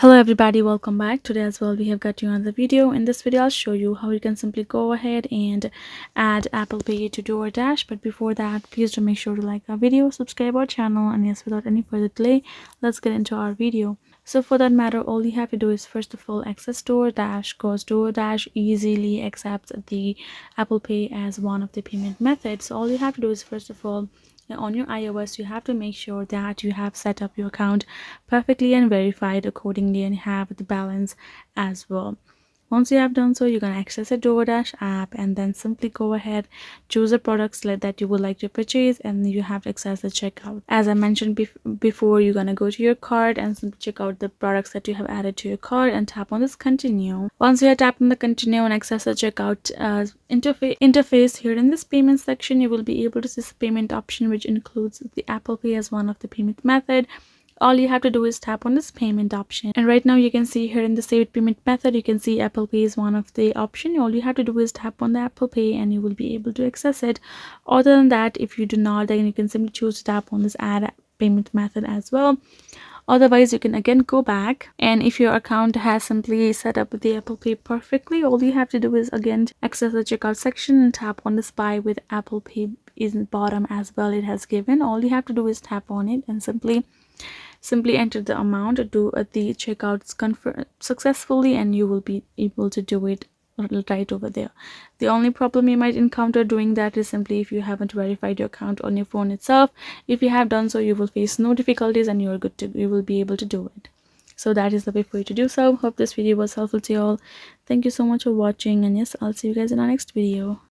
Hello everybody, welcome back. Today as well we have got you another video. In this video I'll show you how you can simply go ahead and add Apple Pay to DoorDash. But before that, please do make sure to like our video, subscribe our channel, and yes, without any further delay, let's get into our video. So for that matter, all you have to do is first of all access DoorDash, because DoorDash easily accepts the Apple Pay as one of the payment methods. So all you have to do is first of all, on your iOS, you have to make sure that you have set up your account perfectly and verified accordingly and have the balance as well. Once you have done so, you're going to access the DoorDash app and then simply go ahead, choose a product that you would like to purchase, and you have to access the checkout. As I mentioned before, you're going to go to your cart and simply check out the products that you have added to your cart and tap on this continue. Once you have tapped on the continue and access the checkout interface, here in this payment section, you will be able to see the payment option, which includes the Apple Pay as one of the payment method. All you have to do is tap on this payment option, and right now you can see here in the saved payment method, you can see Apple Pay is one of the option. All you have to do is tap on the Apple Pay and you will be able to access it. Other than that, if you do not, then you can simply choose to tap on this add payment method as well. Otherwise, you can again go back, and if your account has simply set up the Apple Pay perfectly, all you have to do is again access the checkout section and tap on this buy with Apple Pay in the bottom as well. It has given, all you have to do is tap on it and simply enter the amount, do the checkouts confirm successfully, and you will be able to do it right over there. The only problem you might encounter doing that is simply if you haven't verified your account on your phone itself. If you have done so, you will face no difficulties and you will be able to do it. So that is the way for you to do so. Hope this video was helpful to you all. Thank you so much for watching, and yes, I'll see you guys in our next video.